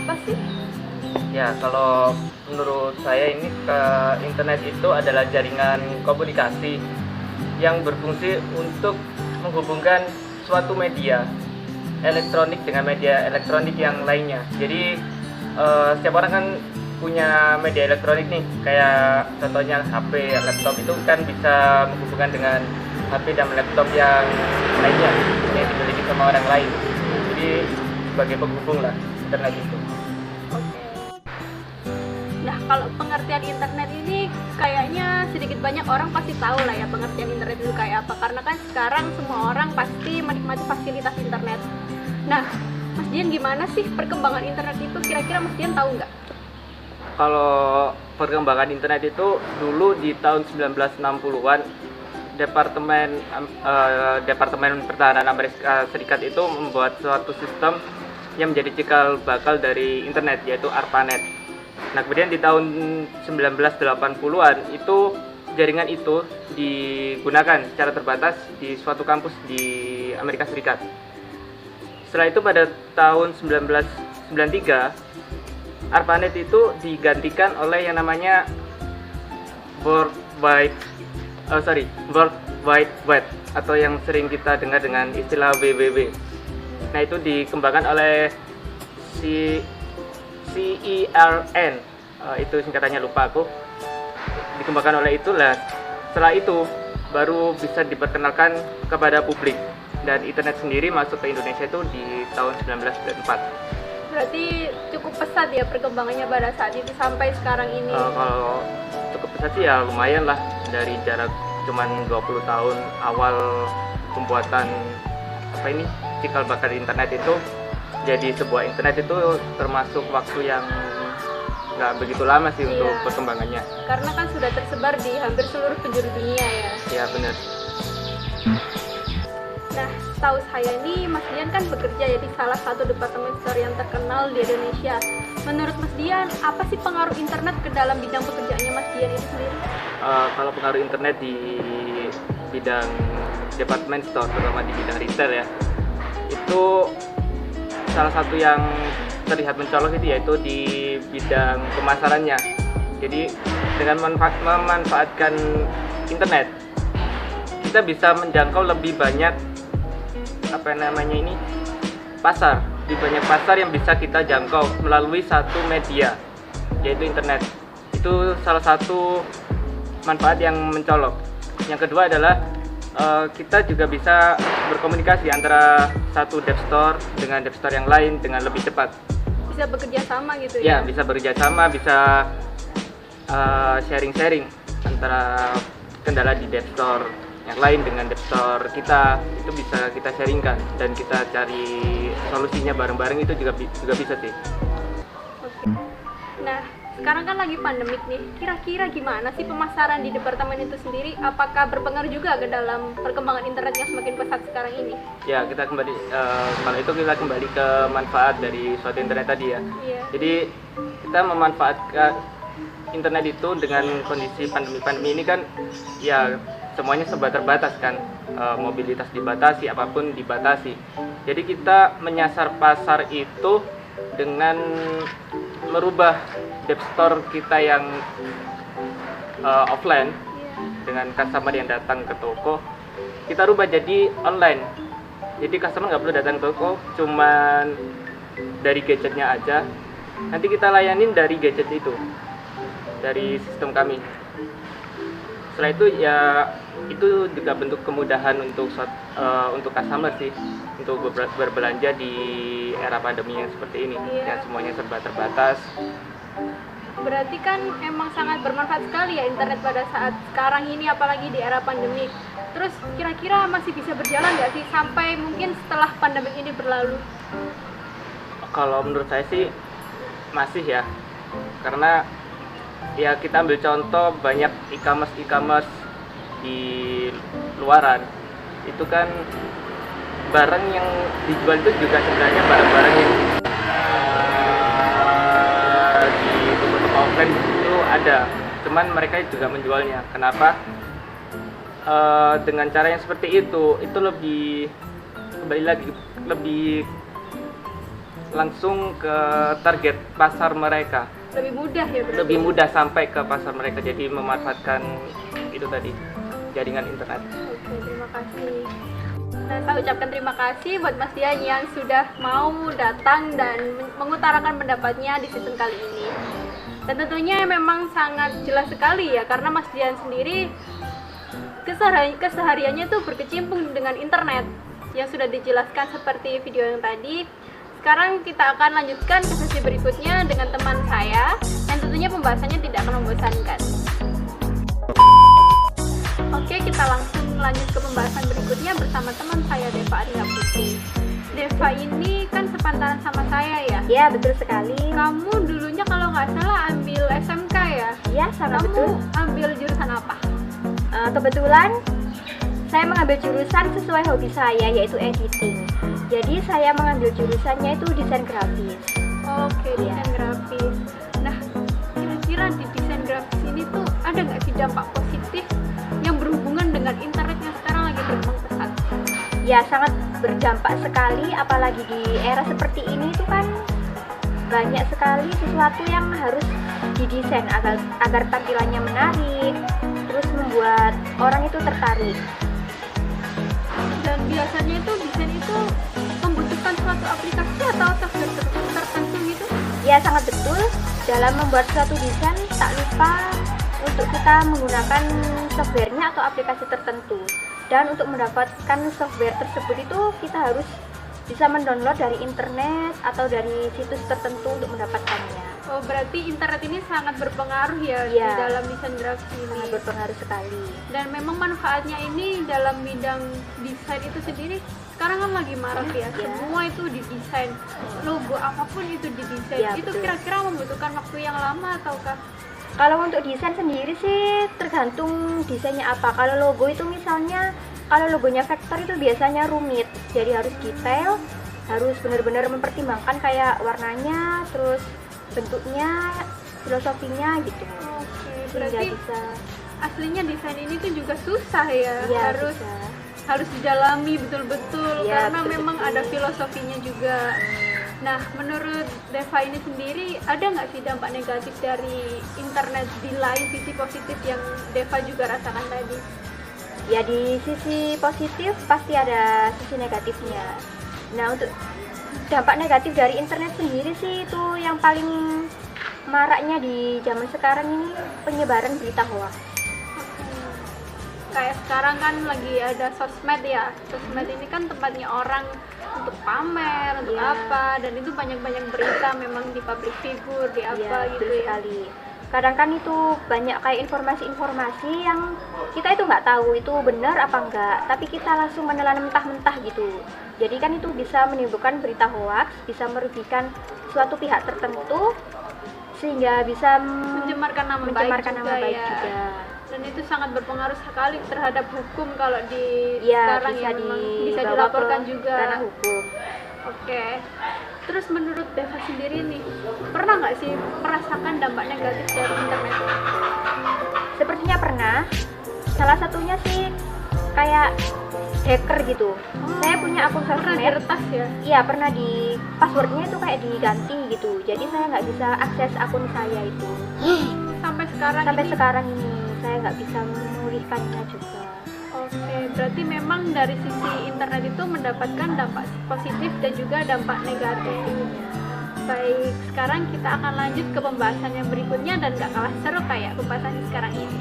apa sih? Ya, kalau menurut saya ini internet itu adalah jaringan komunikasi yang berfungsi untuk menghubungkan suatu media elektronik dengan media elektronik yang lainnya. Jadi setiap orang kan punya media elektronik nih, kayak contohnya HP, laptop itu kan bisa menghubungkan dengan HP dan laptop yang lainnya yang dimiliki sama orang lain. Jadi sebagai penghubung lah internet itu. Oke. Nah, kalau pengertian internet ini kayaknya sedikit banyak orang pasti tahu lah ya pengertian internet itu kayak apa. Karena kan sekarang semua orang pasti menikmati fasilitas internet. Nah, Mas Dian gimana sih perkembangan internet itu? Kira-kira Mas Dian tahu nggak? Kalau perkembangan internet itu dulu di tahun 1960-an Departemen Pertahanan Amerika Serikat itu membuat suatu sistem yang menjadi cikal bakal dari internet, yaitu ARPANET. Nah, kemudian di tahun 1980-an itu jaringan itu digunakan secara terbatas di suatu kampus di Amerika Serikat. Setelah itu pada tahun 1993 ARPANET itu digantikan oleh yang namanya World Wide Web atau yang sering kita dengar dengan istilah WWW. Nah, itu dikembangkan oleh CERN, itu singkatannya lupa aku. Dikembangkan oleh itulah. Setelah itu baru bisa diperkenalkan kepada publik, dan internet sendiri masuk ke Indonesia itu di tahun 1994. Berarti cukup pesat ya perkembangannya pada saat itu sampai sekarang ini. Kalau cukup pesat sih ya lumayan lah, dari jarak cuman 20 tahun awal pembuatan cikal bakal internet itu jadi sebuah internet itu termasuk waktu yang nggak begitu lama sih untuk perkembangannya. Karena kan sudah tersebar di hampir seluruh penjuru dunia ya. Iya, benar. Nah, setahu saya ini Mas Dian kan bekerja ya di salah satu departemen store yang terkenal di Indonesia. Menurut Mas Dian, apa sih pengaruh internet ke dalam bidang pekerjaannya Mas Dian itu sendiri? Kalau pengaruh internet di bidang department store, terutama di bidang retail ya, itu salah satu yang terlihat mencolok itu yaitu di bidang pemasarannya. Jadi dengan memanfaatkan internet, kita bisa menjangkau lebih banyak pasar, di banyak pasar yang bisa kita jangkau melalui satu media, yaitu internet. Itu salah satu manfaat yang mencolok. Yang kedua adalah kita juga bisa berkomunikasi antara satu dev store dengan dev store yang lain dengan lebih cepat. Bisa bekerja sama gitu Ya, ya? bisa bekerja sama, bisa sharing-sharing antara kendala di dev store yang lain dengan dev store kita, itu bisa kita sharingkan dan kita cari solusinya bareng-bareng, itu juga bisa sih. Oke. Nah, sekarang kan lagi pandemik nih, kira-kira gimana sih pemasaran di departemen itu sendiri? Apakah berpengaruh juga ke dalam perkembangan internet yang semakin pesat sekarang ini? Ya, kita kembali kalau itu kita kembali ke manfaat dari suatu internet tadi ya. Iya. Jadi kita memanfaatkan internet itu dengan kondisi pandemi ini kan ya semuanya serba terbatas kan, mobilitas dibatasi, apapun dibatasi. Jadi kita menyasar pasar itu dengan merubah dev store kita yang offline, dengan customer yang datang ke toko, kita rubah jadi online. Jadi customer nggak perlu datang ke toko, cuman dari gadgetnya aja. Nanti kita layanin dari gadget itu, dari sistem kami. Setelah itu ya itu juga bentuk kemudahan untuk customer sih, untuk berbelanja di era pandemi yang seperti ini, yang semuanya serba terbatas. Berarti kan emang sangat bermanfaat sekali ya internet pada saat sekarang ini, apalagi di era pandemi. Terus kira-kira masih bisa berjalan nggak sih sampai mungkin setelah pandemi ini berlalu? Kalau menurut saya sih masih ya, karena ya kita ambil contoh banyak e-commerce di luaran, itu kan barang yang dijual itu juga sebenarnya barang-barang yang di toko-toko offline itu ada, cuman mereka juga menjualnya. Kenapa? Dengan cara yang seperti itu lebih kembali lagi lebih langsung ke target pasar mereka. Lebih mudah ya berarti? Lebih mudah sampai ke pasar mereka, jadi memanfaatkan itu tadi, jaringan internet. Oke, terima kasih. Dan saya ucapkan terima kasih buat Mas Dian yang sudah mau datang dan mengutarakan pendapatnya di season kali ini. Dan tentunya memang sangat jelas sekali ya, karena Mas Dian sendiri kesehariannya tuh berkecimpung dengan internet yang sudah dijelaskan seperti video yang tadi. Sekarang kita akan lanjutkan ke sesi berikutnya dengan teman saya yang tentunya pembahasannya tidak akan membosankan. Oke, kita langsung lanjut ke pembahasan berikutnya bersama teman saya Deva Arina Putri. Deva ini kan sepantaran sama saya ya? Ya, betul sekali. Kamu dulunya kalau nggak salah ambil SMK ya? Ya, sangat Kamu betul. ambil jurusan apa? Kebetulan saya mengambil jurusan sesuai hobi saya, yaitu editing. Jadi saya mengambil jurusannya itu desain grafis. Oke, Iya. desain grafis. Nah, kira-kira di desain grafis ini tuh ada nggak sih dampak positif yang berhubungan dengan internet yang sekarang lagi berkembang pesat? Ya, sangat berdampak sekali, apalagi di era seperti ini itu kan banyak sekali sesuatu yang harus didesain agar tampilannya menarik, terus membuat orang itu tertarik. Dan biasanya itu desain itu membutuhkan suatu aplikasi atau software tertentu gitu? Ya, sangat betul. Dalam membuat suatu desain, tak lupa untuk kita menggunakan softwarenya atau aplikasi tertentu. Dan untuk mendapatkan software tersebut itu kita harus bisa mendownload dari internet atau dari situs tertentu untuk mendapatkannya. Oh, berarti internet ini sangat berpengaruh ya di Iya. dalam desain grafis ini. Sangat berpengaruh sekali. Dan memang manfaatnya ini dalam bidang desain itu sendiri sekarang kan lagi marak ya. Iya. Semua itu didesain, logo apapun itu didesain. Iya, Itu betul. kira-kira membutuhkan waktu yang lama ataukah? Kalau untuk desain sendiri sih tergantung desainnya apa. Kalau logo itu misalnya, kalau logonya vektor itu biasanya rumit. Jadi harus detail, harus benar-benar mempertimbangkan kayak warnanya, terus bentuknya, filosofinya gitu. Oke, Sehingga berarti bisa, aslinya desain ini tuh juga susah ya. ya, harus bisa. harus didalami betul-betul Iya, karena betul-betul. memang ada filosofinya juga. Nah, menurut Deva ini sendiri ada nggak sih dampak negatif dari internet di lain sisi positif yang Deva juga rasakan tadi? Ya, di sisi positif pasti ada sisi negatifnya. Nah, untuk dampak negatif dari internet sendiri sih itu yang paling maraknya di zaman sekarang ini penyebaran berita hoax. Kayak sekarang kan lagi ada sosmed ya. Sosmed ini kan tempatnya orang untuk pamer, untuk Iya. apa, dan itu banyak-banyak berita memang di public figure, di apa Iya, gitu betul ya. sekali. Kadang kan itu banyak kayak informasi-informasi yang kita itu nggak tahu itu benar apa enggak, tapi kita langsung menelan mentah-mentah gitu. Jadi kan itu bisa menimbulkan berita hoax, bisa merugikan suatu pihak tertentu, sehingga bisa Mencemarkan nama mencemarkan baik nama juga baik ya. juga. Dan itu sangat berpengaruh sekali terhadap hukum kalau di Ya, sekarang bisa ya memang bisa dibawa dilaporkan ke juga. ranah hukum. Oke. Terus menurut Deva sendiri nih, pernah nggak sih merasakan dampak negatif dari internet? Sepertinya pernah. Salah satunya sih kayak hacker gitu. Saya punya akun Pernah sosmed. diretas ya? Iya, pernah di passwordnya itu kayak diganti gitu. Jadi saya nggak bisa akses akun saya itu. Sampai sekarang Sampai ini? sekarang ini saya nggak bisa memulihkannya juga. Oke, berarti memang dari sisi internet itu mendapatkan dampak positif dan juga dampak negatif. Baik, sekarang kita akan lanjut ke pembahasan yang berikutnya dan gak kalah seru kayak pembahasan sekarang ini.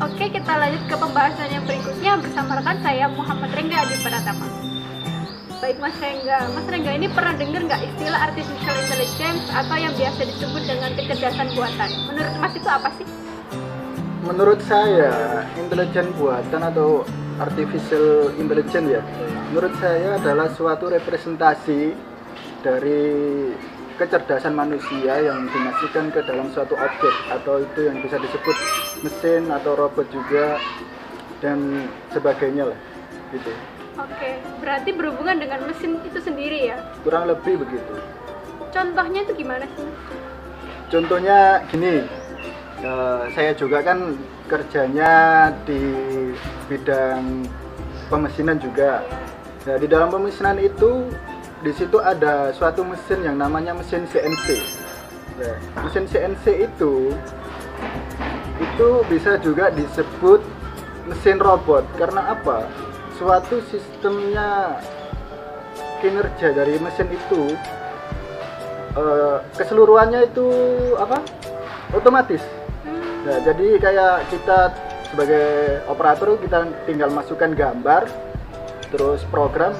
Oke, kita lanjut ke pembahasan yang berikutnya bersama rekan saya Muhammad Rengga Adi Pratama. Baik Mas Rengga ini pernah dengar nggak istilah artificial intelligence atau yang biasa disebut dengan kecerdasan buatan? Menurut Mas itu apa sih? Menurut saya, intelijen buatan atau artificial intelligence ya, menurut saya adalah suatu representasi dari kecerdasan manusia yang dimasukkan ke dalam suatu objek, atau itu yang bisa disebut mesin atau robot juga dan sebagainya lah gitu. Oke, berarti berhubungan dengan mesin itu sendiri ya? Kurang lebih begitu. Contohnya itu gimana sih? Contohnya gini, saya juga kan kerjanya di bidang pemesinan juga. Nah, di dalam pemesinan itu di situ ada suatu mesin yang namanya mesin CNC. Nah, mesin CNC itu bisa juga disebut mesin robot. Karena apa? Suatu sistemnya kinerja dari mesin itu keseluruhannya itu apa? Otomatis. Nah, jadi kayak kita sebagai operator kita tinggal masukkan gambar, terus program,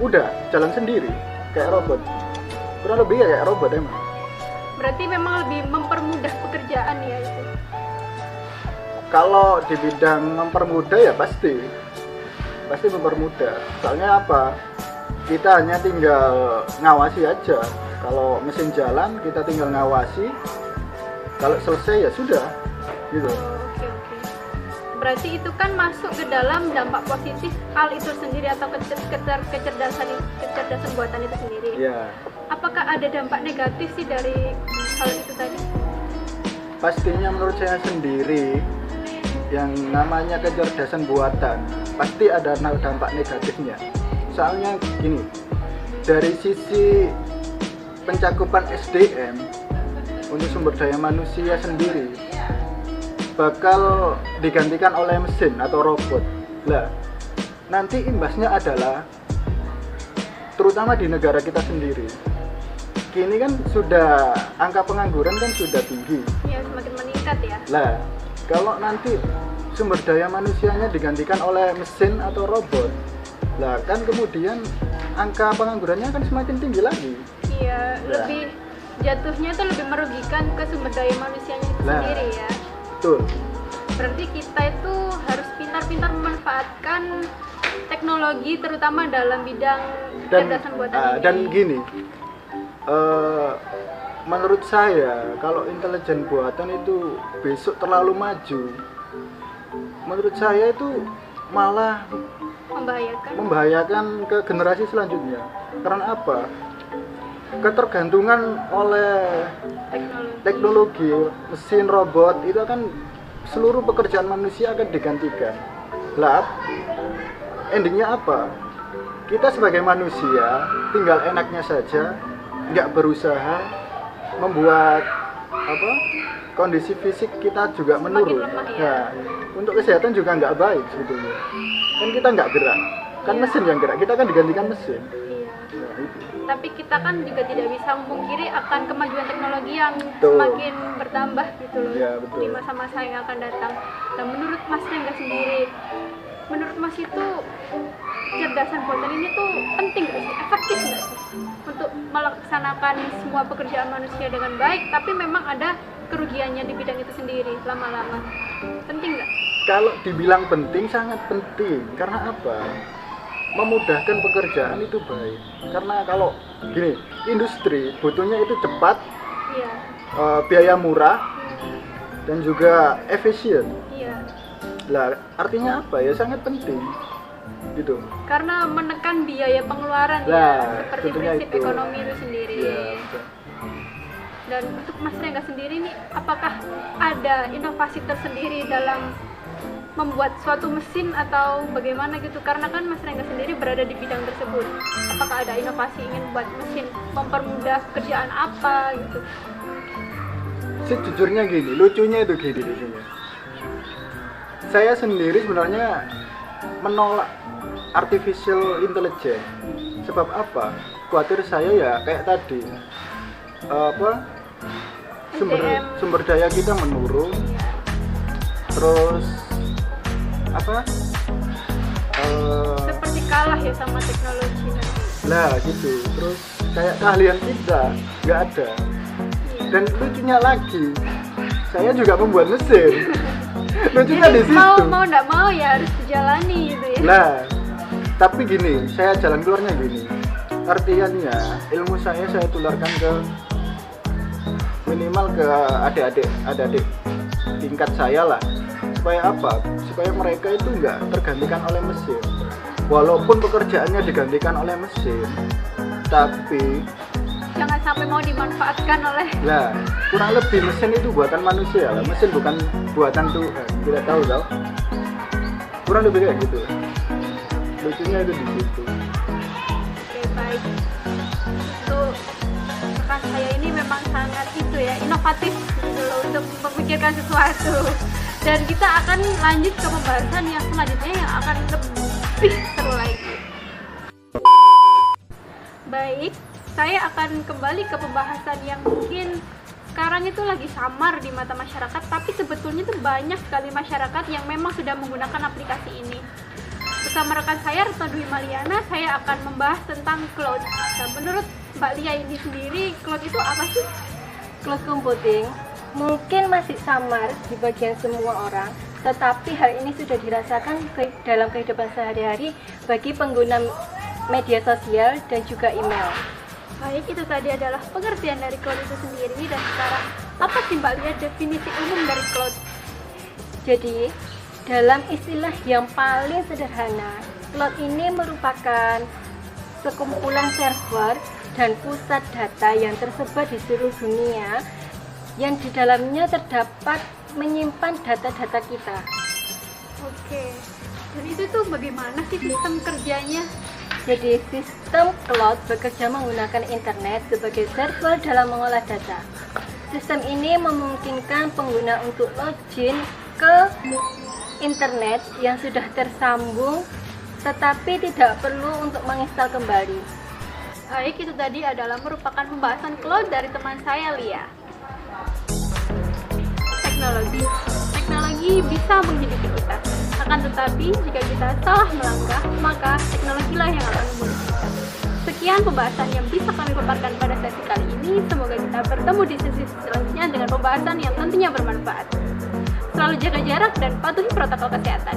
udah jalan sendiri kayak robot. Kurang lebih ya kayak robot emang. Berarti memang lebih mempermudah pekerjaan ya itu. Kalau di bidang mempermudah ya pasti mempermudah. Soalnya apa? Kita hanya tinggal ngawasi aja. Kalau mesin jalan kita tinggal ngawasi. Kalau selesai ya sudah, gitu. Oke. Berarti itu kan masuk ke dalam dampak positif hal itu sendiri atau kecerdasan buatan itu sendiri. Ya. Apakah ada dampak negatif sih dari hal itu tadi? Pastinya menurut saya sendiri yang namanya kecerdasan buatan pasti ada dampak negatifnya. Soalnya gini, dari sisi pencakupan SDM untuk sumber daya manusia sendiri bakal digantikan oleh mesin atau robot. Lah, nanti imbasnya adalah terutama di negara kita sendiri. Kini kan sudah angka pengangguran kan sudah tinggi. Ya, semakin meningkat ya. Lah, kalau nanti sumber daya manusianya digantikan oleh mesin atau robot, lah kan kemudian angka penganggurannya kan semakin tinggi lagi. Iya, lebih jatuhnya itu lebih merugikan ke sumber daya manusianya itu sendiri ya. Betul. Berarti kita itu harus pintar-pintar memanfaatkan teknologi terutama dalam bidang kecerdasan buatan ini. Dan gini, menurut saya kalau intelijen buatan itu besok terlalu maju, menurut saya itu malah membahayakan ke generasi selanjutnya. Karena apa? Ketergantungan oleh teknologi mesin robot itu akan seluruh pekerjaan manusia akan digantikan. Lah, endingnya apa? Kita sebagai manusia tinggal enaknya saja, nggak berusaha membuat apa kondisi fisik kita juga menurun. Nah, untuk kesehatan juga nggak baik sebetulnya. Kan kita nggak gerak, kan mesin yang gerak, kita kan digantikan mesin. Nah, itu. Tapi kita kan juga tidak bisa memungkiri akan kemajuan teknologi yang Betul. semakin bertambah gitu loh Ya, betul. di masa-masa yang akan datang. Dan menurut Mas Rengga sendiri, menurut Mas itu kecerdasan buatan ini tuh penting nggak sih? Efektif nggak sih untuk melaksanakan semua pekerjaan manusia dengan baik? Tapi memang ada kerugiannya di bidang itu sendiri lama-lama. Penting nggak? Kalau dibilang penting, sangat penting. Karena apa? Memudahkan pekerjaan itu baik. Karena kalau gini, industri butuhnya itu cepat, Iya. Biaya murah, dan juga efisien. Iya. Lah, artinya apa ya? Sangat penting, gitu. Karena menekan biaya pengeluaran Lah, ya, seperti tentunya prinsip itu. ekonomi itu sendiri. Ya, betul. Dan untuk Mas Rengga sendiri nih, apakah ada inovasi tersendiri dalam membuat suatu mesin atau bagaimana gitu? Karena kan Mas Rengga sendiri berada di bidang tersebut. Apakah ada inovasi ingin buat mesin mempermudah pekerjaan apa gitu? Sejujurnya gini, lucunya itu gini di sini. Saya sendiri sebenarnya menolak artificial intelligence. Sebab apa? Khawatir saya ya kayak tadi, sumber daya kita menurun, terus Seperti kalah ya sama teknologi nanti. nah gitu, terus kayak keahlian kita nggak ada. Dan lucunya lagi, saya juga membuat mesin. Lucunya di situ. Mau nggak mau ya harus dijalani gitu ya. Nah, tapi gini, saya jalan keluarnya gini. Artiannya ilmu saya tularkan ke minimal ke adik-adik tingkat saya lah. Supaya apa? Supaya mereka itu nggak tergantikan oleh mesin. Walaupun pekerjaannya digantikan oleh mesin, tapi Jangan sampai mau dimanfaatkan oleh. lah kurang lebih mesin itu buatan manusia lah. Mesin bukan buatan Tuhan. Tidak tahu tau? Kurang lebih kayak gitu. Lucunya itu di situ. Oke, baik. teman saya ini memang sangat inovatif gitu loh untuk memikirkan sesuatu. Dan kita akan lanjut ke pembahasan yang selanjutnya yang akan lebih seru lagi. Baik, saya akan kembali ke pembahasan yang mungkin sekarang itu lagi samar di mata masyarakat, tapi sebetulnya tuh banyak sekali masyarakat yang memang sudah menggunakan aplikasi ini. Bersama rekan saya, Retno Dwi Maliana, saya akan membahas tentang cloud. Nah, menurut Mbak Lia ini sendiri, cloud itu apa sih? Cloud computing mungkin masih samar di bagian semua orang, tetapi hal ini sudah dirasakan dalam kehidupan sehari-hari bagi pengguna media sosial dan juga email. Baik, itu tadi adalah pengertian dari cloud itu sendiri. Dan sekarang, apa sih Mbak Lia definisi umum dari cloud? Jadi, dalam istilah yang paling sederhana, cloud ini merupakan sekumpulan server dan pusat data yang tersebar di seluruh dunia yang di dalamnya terdapat menyimpan data-data kita. Oke, dan itu tuh bagaimana sih sistem kerjanya? Jadi sistem cloud bekerja menggunakan internet sebagai server dalam mengolah data. Sistem ini memungkinkan pengguna untuk login ke internet yang sudah tersambung, tetapi tidak perlu untuk menginstal kembali. Baik, itu tadi adalah merupakan pembahasan cloud dari teman saya, Lia. Teknologi bisa menghidupi kita. Akan tetapi, jika kita salah melangkah, maka teknologilah yang akan membunuh kita. Sekian pembahasan yang bisa kami paparkan pada sesi kali ini. Semoga kita bertemu di sesi selanjutnya dengan pembahasan yang tentunya bermanfaat. Selalu jaga jarak dan patuhi protokol kesehatan.